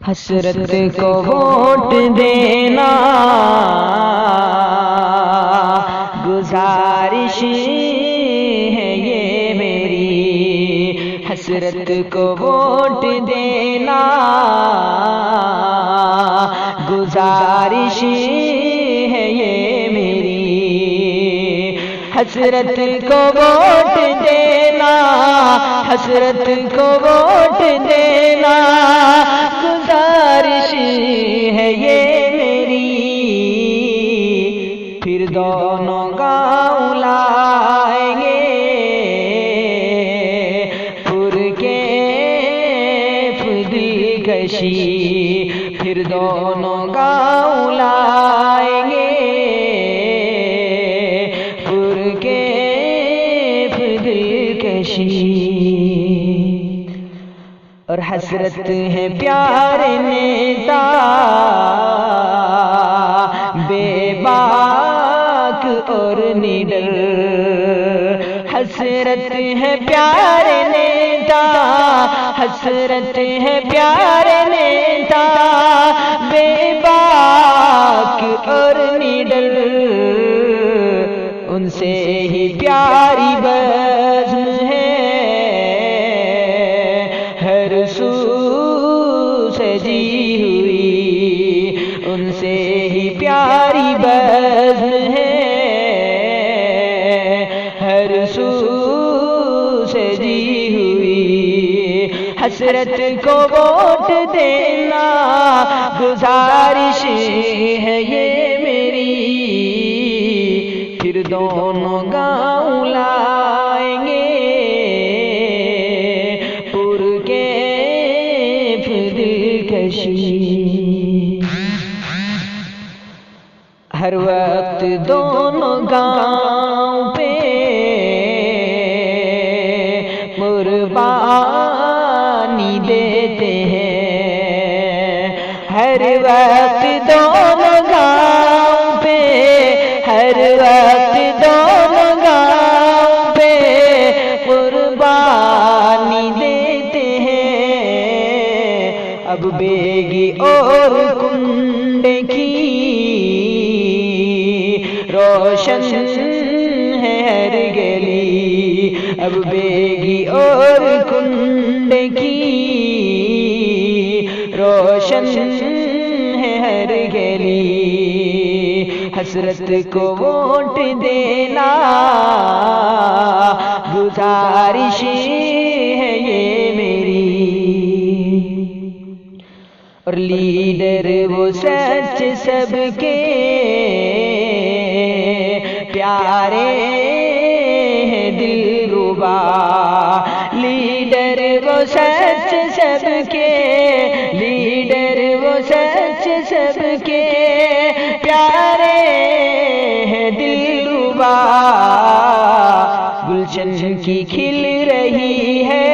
حسرت کو ووٹ دینا گزارش ہے یہ میری، حسرت کو ووٹ دینا گزارش ہے یہ میری، حسرت کو ووٹ دینا، حسرت کو ووٹ دینا گزارش ہے یہ میری، پھر دونوں گاؤں لائیں گے پر کیف دلکشی، پھر دونوں گاؤں لائیں گے پر کیف دلکشی، اور حسرت ہے پیارے نیتا بے باک اور نڈر، حسرت ہے پیارے نیتا، حسرت ہے پیارے نیتا بے باک اور نڈر، ان سے ہی پیاری بزم ہے ہر سو سجی ہوئی، ان سے ہی پیاری بزم ہے ہر سو سجی ہوئی، حسرت کو ووٹ دینا گزارش ہے یہ میری، پھر دونوں گاؤں لائیں گے پر کیف دلکشی، ہر وقت دونوں گاؤں پہ قربانی دیتے ہیں، ہر وقت دونوں گاؤں پہ، ہر وقت دونوں گاؤں پہ قربانی دیتے ہیں، اب بیگی اور کنڈے کی روشن ہے ہر گلی، اب بیگی اور کنڈے کی روشن ہے ہر گلی، حسرت کو ووٹ دینا گزارش ہے یہ میری، اور لیڈر وہ سچ سب کے پیارے ہیں دلربا، لیڈر وہ سچ سب کے، لیڈر وہ سچ سب کے پیارے ہیں دلربا، گلشن کی کھل رہی ہے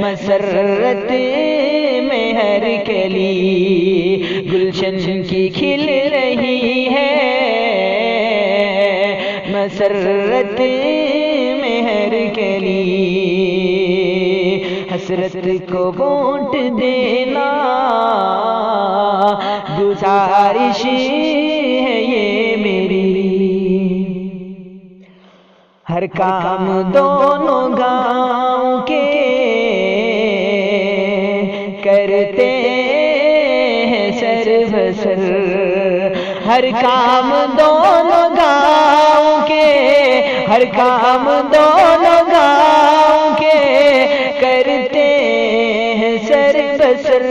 مسرت میں ہر کلی، گلشن کی کھل رہی ہے مسرت میں ہر کلی، حسرت کو ووٹ دینا گزارش ہے یہ میری، ہر کام دونوں گاؤں کے کرتے ہیں سر بسر، ہر کام دونوں گاؤں کے، ہر کام دونوں گاؤں کے کرتے ہیں سر بسر،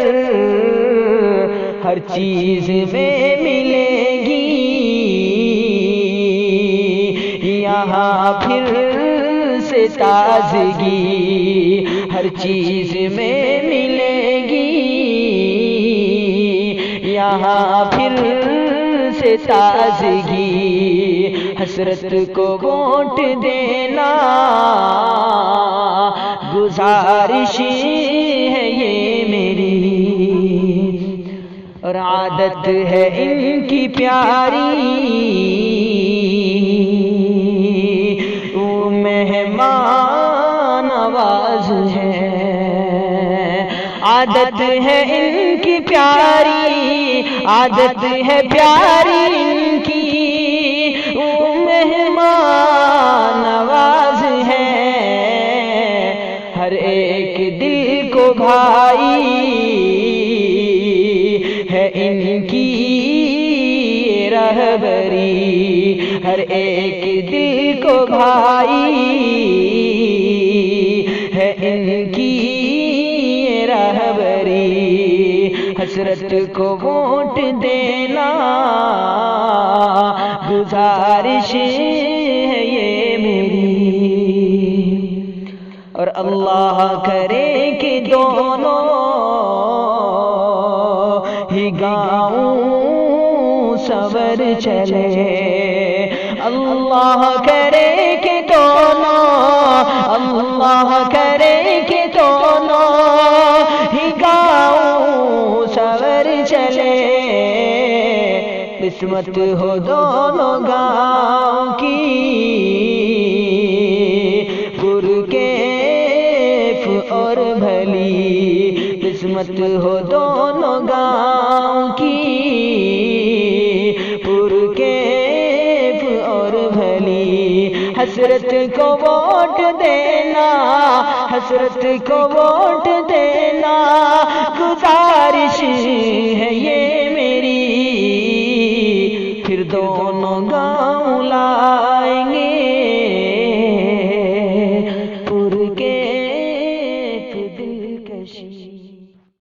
ہر چیز میں ملے گی یہاں پھر سے تازگی، ہر چیز میں ملے گی یہاں پھر سے تازگی، حسرت کو ووٹ دینا گزارش ہے یہ میری، اور عادت ہے ان کی پیاری وہ مہمان نواز ہے، عادت ہے ان کی پیاری، عادت ہے پیاری ان کی، وہ مہمان نواز ہے، ہر ایک دل کو بھائی ہے ان کی رہبری، ہر ایک دل کو بھائی ہے ان کی رہبری، حسرت کو ووٹ دینا گزارش ہے یہ میری، اور اللہ کرے کہ دونوں ہی گاؤں سور چلے، اللہ کرے کہ دونوں، اللہ کرے کہ دونوں ہی گاؤں سور چلے، قسمت ہو دونوں گاؤں کی پرکیف اور بھلی، قسمت ہو دونوں گاؤں کی پرکیف اور بھلی، حسرت کو ووٹ دینا، حسرت کو ووٹ دینا گزارش ہے یہ